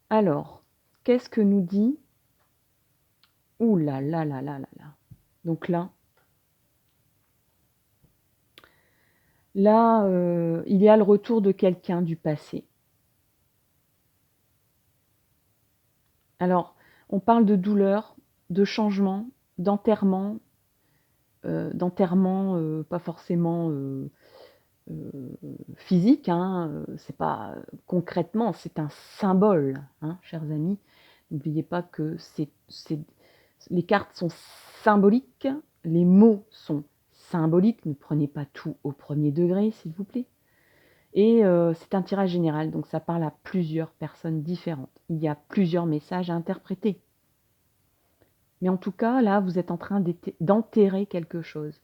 Alors, qu'est-ce que nous dit? Ouh là là là là là là. Donc là, il y a le retour de quelqu'un du passé. Alors, on parle de douleur, de changement, d'enterrement, pas forcément physique, hein, c'est pas concrètement, c'est un symbole, hein, chers amis. N'oubliez pas que les cartes sont symboliques, les mots sont symboliques, ne prenez pas tout au premier degré, s'il vous plaît. Et c'est un tirage général, donc ça parle à plusieurs personnes différentes. Il y a plusieurs messages à interpréter. Mais en tout cas, là, vous êtes en train d'enterrer quelque chose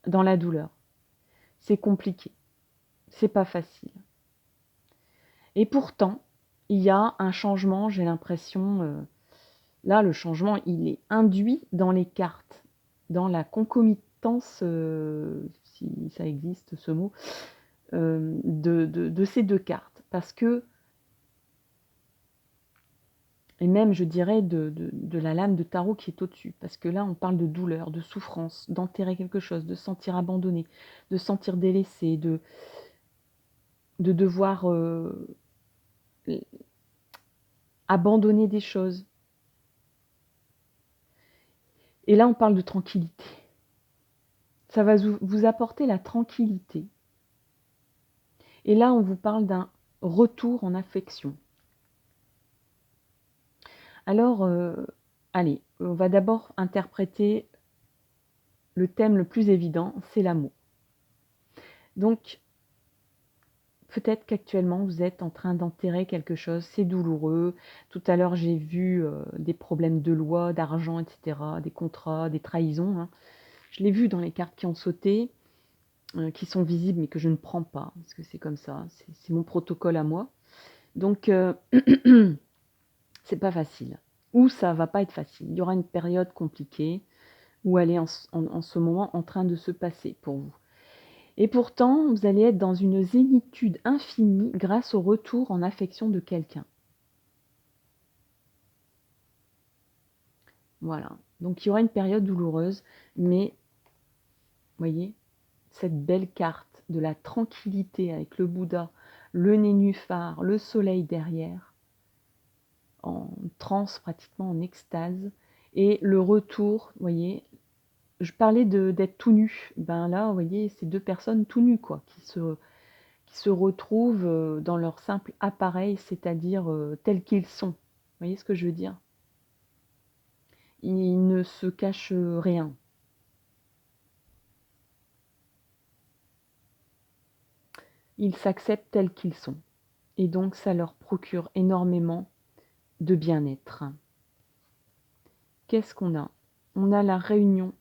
dans la douleur. C'est compliqué. C'est pas facile. Et pourtant, il y a un changement, j'ai l'impression, là, le changement, il est induit dans les cartes, dans la concomitance, si ça existe ce mot, de ces deux cartes. Parce que, et même je dirais de la lame de tarot qui est au-dessus, parce que là on parle de douleur, de souffrance, d'enterrer quelque chose, de se sentir abandonné, de se sentir délaissé, de devoir abandonner des choses. Et là on parle de tranquillité. Ça va vous apporter la tranquillité. Et là on vous parle d'un retour en affection. Alors, allez, on va d'abord interpréter le thème le plus évident, c'est l'amour. Donc, peut-être qu'actuellement, vous êtes en train d'enterrer quelque chose, c'est douloureux. Tout à l'heure, j'ai vu des problèmes de loi, d'argent, etc., des contrats, des trahisons. Hein. Je l'ai vu dans les cartes qui ont sauté, qui sont visibles, mais que je ne prends pas, parce que c'est comme ça, c'est mon protocole à moi. Donc, c'est pas facile. Ou ça va pas être facile. Il y aura une période compliquée où elle est en ce moment en train de se passer pour vous. Et pourtant, vous allez être dans une zénitude infinie grâce au retour en affection de quelqu'un. Voilà. Donc il y aura une période douloureuse, mais voyez, cette belle carte de la tranquillité avec le Bouddha, le nénuphar, le soleil derrière, en transe pratiquement, en extase, et le retour, voyez, je parlais d'être tout nu. Ben là, vous voyez, c'est deux personnes tout nues, quoi, qui se retrouvent dans leur simple appareil, c'est-à-dire tels qu'ils sont. Vous voyez ce que je veux dire? Ils ne se cachent rien. Ils s'acceptent tels qu'ils sont. Et donc, ça leur procure énormément de bien-être. Qu'est-ce qu'on a? On a la réunion.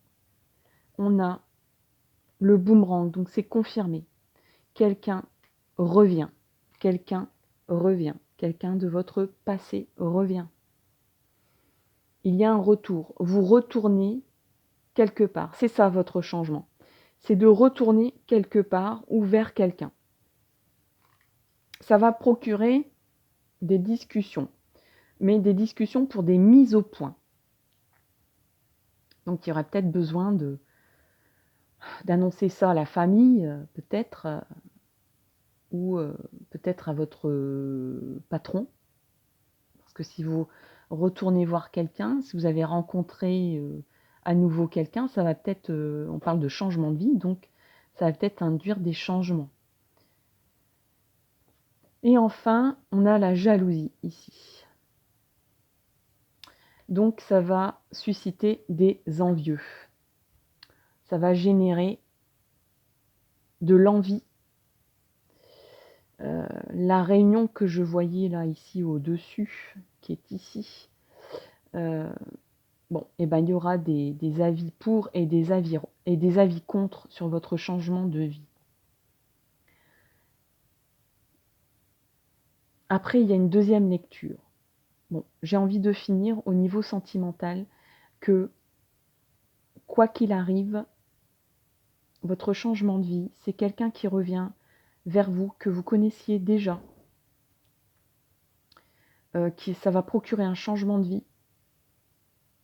On a le boomerang. Donc, c'est confirmé. Quelqu'un revient. Quelqu'un revient. Quelqu'un de votre passé revient. Il y a un retour. Vous retournez quelque part. C'est ça votre changement. c'est de retourner quelque part ou vers quelqu'un. Ça va procurer des discussions, mais des discussions pour des mises au point. Donc il y aura peut-être besoin d'annoncer ça à la famille, peut-être, ou peut-être à votre patron. Parce que si vous retournez voir quelqu'un, si vous avez rencontré à nouveau quelqu'un, ça va peut-être, on parle de changement de vie, donc ça va peut-être induire des changements. Et enfin, on a la jalousie ici. Donc ça va susciter des envieux. Ça va générer de l'envie. La réunion que je voyais là ici au-dessus, qui est ici, bon, et ben, il y aura des avis pour et des avis contre sur votre changement de vie. Après, il y a une deuxième lecture. Bon, j'ai envie de finir au niveau sentimental que, quoi qu'il arrive, votre changement de vie, c'est quelqu'un qui revient vers vous, que vous connaissiez déjà, ça va procurer un changement de vie,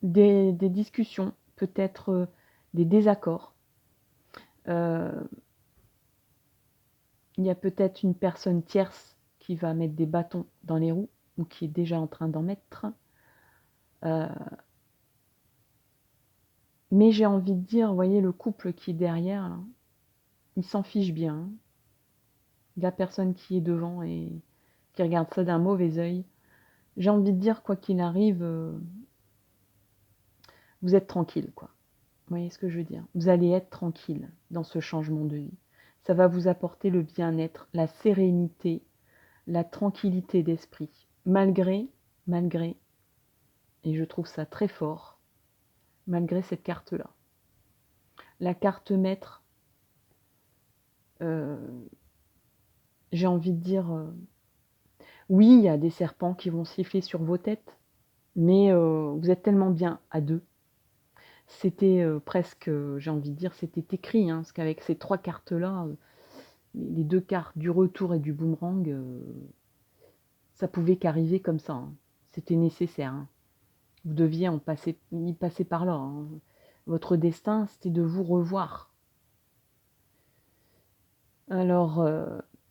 des discussions, peut-être des désaccords. Il y a peut-être une personne tierce qui va mettre des bâtons dans les roues ou qui est déjà en train d'en mettre. Mais j'ai envie de dire, vous voyez, le couple qui est derrière, là, il s'en fiche bien. Hein. La personne qui est devant et qui regarde ça d'un mauvais œil. J'ai envie de dire, quoi qu'il arrive, vous êtes tranquille, quoi. Vous voyez ce que je veux dire? Vous allez être tranquille dans ce changement de vie. Ça va vous apporter le bien-être, la sérénité, la tranquillité d'esprit. Malgré, et je trouve ça très fort, malgré cette carte-là. La carte maître, j'ai envie de dire, oui, il y a des serpents qui vont siffler sur vos têtes, mais vous êtes tellement bien à deux. C'était presque, j'ai envie de dire, c'était écrit, hein, parce qu'avec ces trois cartes-là, les deux cartes du retour et du boomerang, ça pouvait qu'arriver comme ça. Hein. C'était nécessaire. Hein. Vous deviez y passer par là. Hein. Votre destin, c'était de vous revoir. Alors,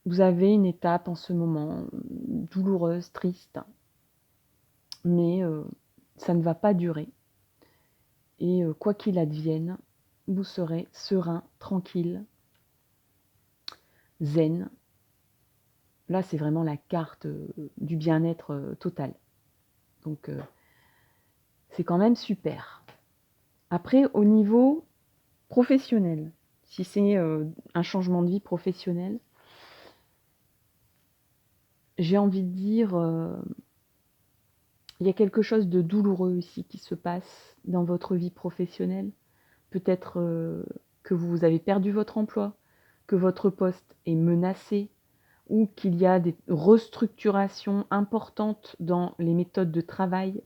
vous avez une étape en ce moment douloureuse, triste, mais ça ne va pas durer. Et quoi qu'il advienne, vous serez serein, tranquille, zen. Là, c'est vraiment la carte du bien-être total. Donc, c'est quand même super. Après, au niveau professionnel, si c'est un changement de vie professionnel, j'ai envie de dire, il y a quelque chose de douloureux ici qui se passe dans votre vie professionnelle. Peut-être que vous avez perdu votre emploi, que votre poste est menacé, ou qu'il y a des restructurations importantes dans les méthodes de travail,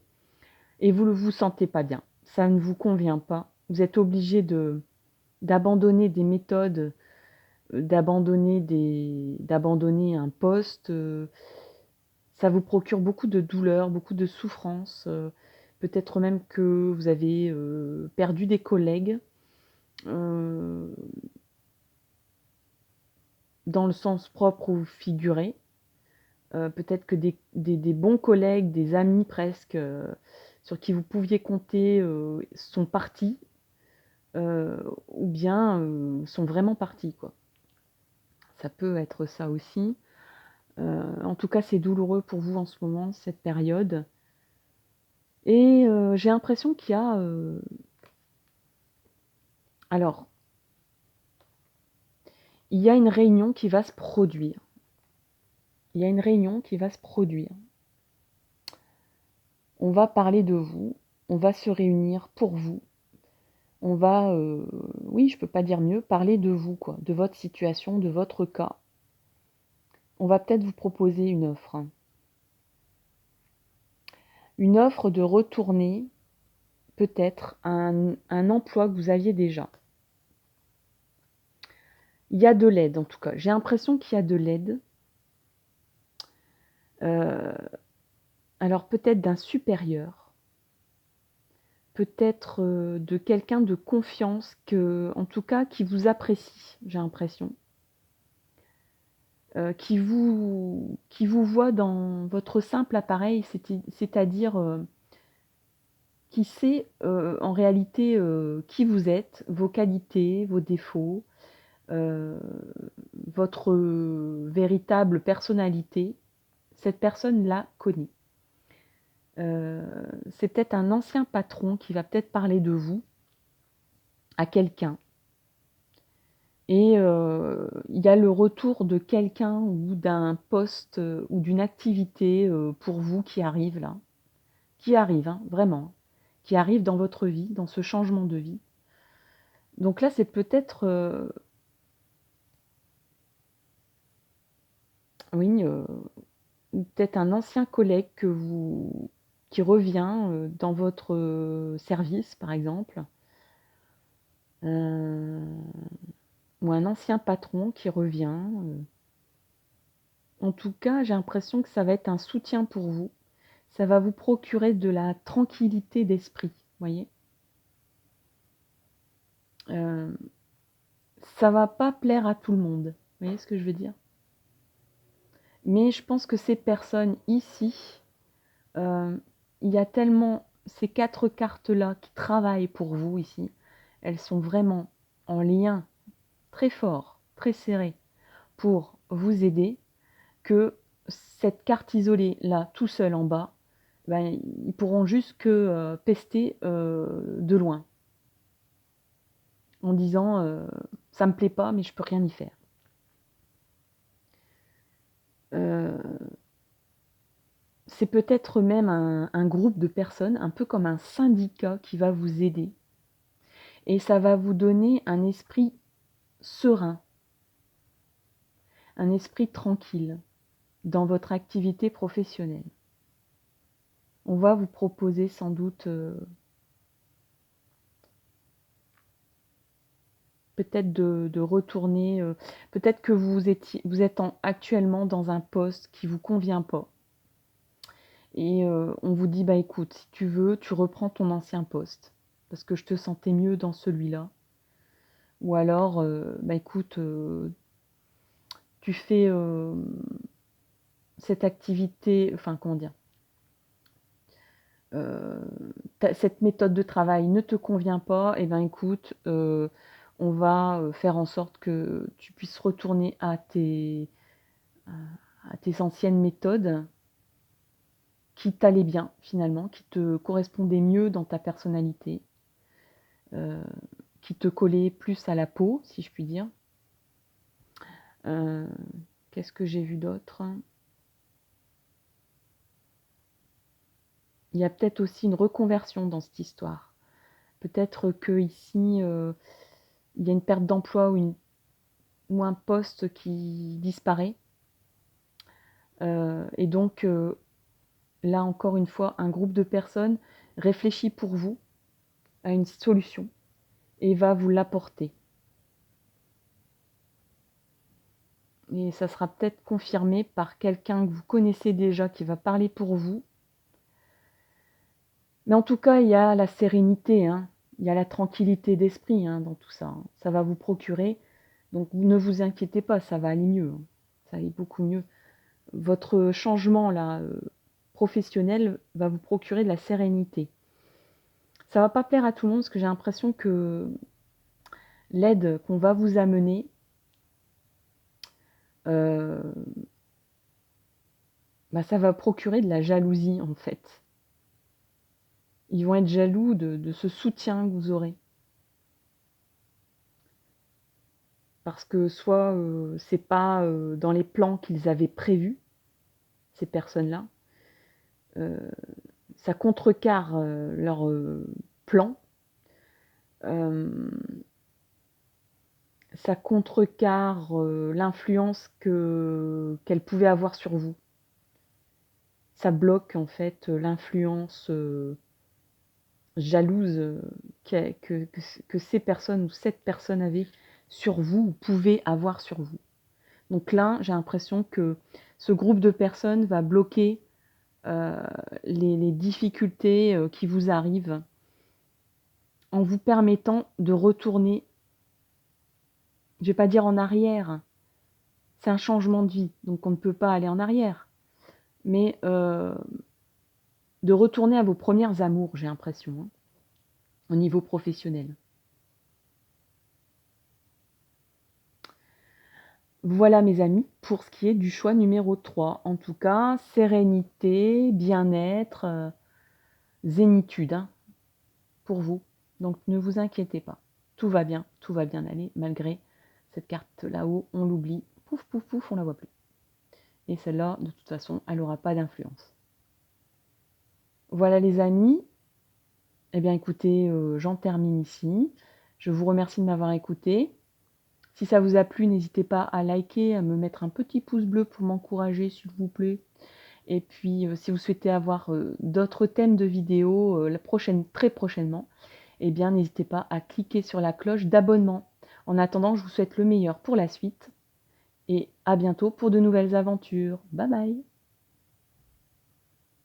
et vous ne vous sentez pas bien. Ça ne vous convient pas. Vous êtes obligé d'abandonner des méthodes, d'abandonner un poste. Ça vous procure beaucoup de douleur, beaucoup de souffrance. Peut-être même que vous avez perdu des collègues. Dans le sens propre ou figuré. Peut-être que des bons collègues, des amis presque, sur qui vous pouviez compter, sont partis, ou bien sont vraiment partis, quoi. Ça peut être ça aussi. En tout cas, c'est douloureux pour vous en ce moment, cette période. Et j'ai l'impression qu'il y a... alors, il y a une réunion qui va se produire. Il y a une réunion qui va se produire. On va parler de vous, on va se réunir pour vous. On va, oui, je peux pas dire mieux, parler de vous, quoi, de votre situation, de votre cas. On va peut-être vous proposer une offre. Hein. Une offre de retourner peut-être un emploi que vous aviez déjà. Il y a de l'aide en tout cas. J'ai l'impression qu'il y a de l'aide. Heu, alors peut-être d'un supérieur, peut-être, de quelqu'un de confiance en tout cas qui vous apprécie, j'ai l'impression. Qui vous voit dans votre simple appareil, c'est-à-dire, qui sait, en réalité, qui vous êtes, vos qualités, vos défauts, heu, votre, véritable personnalité. Cette personne la connaît. Heu, c'est peut-être un ancien patron qui va peut-être parler de vous à quelqu'un et il y a le retour de quelqu'un ou d'un poste, ou d'une activité, pour vous qui arrive là. Qui arrive, hein, vraiment, qui arrive dans votre vie, dans ce changement de vie. Donc là, c'est peut-être, oui, ou peut-être un ancien collègue qui revient, dans votre, service, par exemple, heu, ou un ancien patron qui revient, En tout cas, j'ai l'impression que ça va être un soutien pour vous. Ça va vous procurer de la tranquillité d'esprit, voyez? Heu, ça va pas plaire à tout le monde, vous voyez ce que je veux dire? Mais je pense que ces personnes ici, heu, il y a tellement ces 4 cartes-là qui travaillent pour vous ici, elles sont vraiment en lien très fort, très serré pour vous aider, que cette carte isolée là, tout seul en bas, ben, ils pourront juste que, pester, de loin, en disant, «Ça me plaît pas, mais je peux rien y faire». Heu, c'est peut-être même un groupe de personnes, un peu comme un syndicat qui va vous aider et ça va vous donner un esprit serein, un esprit tranquille dans votre activité professionnelle. On va vous proposer sans doute, peut-être de retourner, peut-être que vous êtes actuellement dans un poste qui vous convient pas et on vous dit: «Bah, écoute, si tu veux, tu reprends ton ancien poste parce que je te sentais mieux dans celui-là» ou alors, «Bah, écoute, tu fais, cette activité» enfin, comment dire? «Ta Cette méthode de travail ne te convient pas et ben, écoute, on va, faire en sorte que tu puisses retourner à tes anciennes méthodes qui t'allaient bien finalement, qui te correspondaient mieux dans ta personnalité, heu, qui te collaient plus à la peau, si je puis dire. Heu, qu'est-ce que j'ai vu d'autre? Il y a peut-être aussi une reconversion dans cette histoire. Peut-être qu'ici, il y a une perte d'emploi ou un poste qui disparaît, et donc là encore une fois, un groupe de personnes réfléchit pour vous à une solution et va vous l'apporter. Et ça sera peut-être confirmé par quelqu'un que vous connaissez déjà qui va parler pour vous. Mais en tout cas, il y a la sérénité, hein, il y a la tranquillité d'esprit, hein, dans tout ça, hein. Ça va vous procurer donc ne vous inquiétez pas, ça va aller mieux, hein. Ça va aller beaucoup mieux. Votre changement là, professionnel va vous procurer de la sérénité. Ça va pas plaire à tout le monde parce que j'ai l'impression que l'aide qu'on va vous amener, heu, bah, ça va procurer de la jalousie, en fait. Ils vont être jaloux de ce soutien que vous aurez. Parce que soit, c'est pas, dans les plans qu'ils avaient prévus, ces personnes-là, heu, ça contrecarre, leurs, plans, hem, ça contrecarre, l'influence qu'elles pouvaient avoir sur vous. Ça bloque en fait, l'influence, jalouse, que ces personnes ou cette personne avait sur vous ou pouvez avoir sur vous. Donc là, j'ai l'impression que ce groupe de personnes va bloquer les difficultés qui vous arrivent en vous permettant de retourner, je ne vais pas dire en arrière, c'est un changement de vie, donc on ne peut pas aller en arrière, mais de retourner à vos premières amours, j'ai l'impression, hein, au niveau professionnel. Voilà mes amis, pour ce qui est du choix numéro 3. En tout cas, sérénité, bien-être, zénitude, hein, pour vous. Donc ne vous inquiétez pas, tout va bien aller, malgré cette carte là-haut, on l'oublie, pouf, pouf, pouf, on la voit plus. Et celle-là, de toute façon, elle n'aura pas d'influence. Voilà les amis, eh bien écoutez, j'en termine ici. Je vous remercie de m'avoir écouté. Si ça vous a plu, n'hésitez pas à liker, à me mettre un petit pouce bleu pour m'encourager, s'il vous plaît. Et puis, si vous souhaitez avoir d'autres thèmes de vidéos très prochainement, eh bien, n'hésitez pas à cliquer sur la cloche d'abonnement. En attendant, je vous souhaite le meilleur pour la suite et à bientôt pour de nouvelles aventures. Bye bye!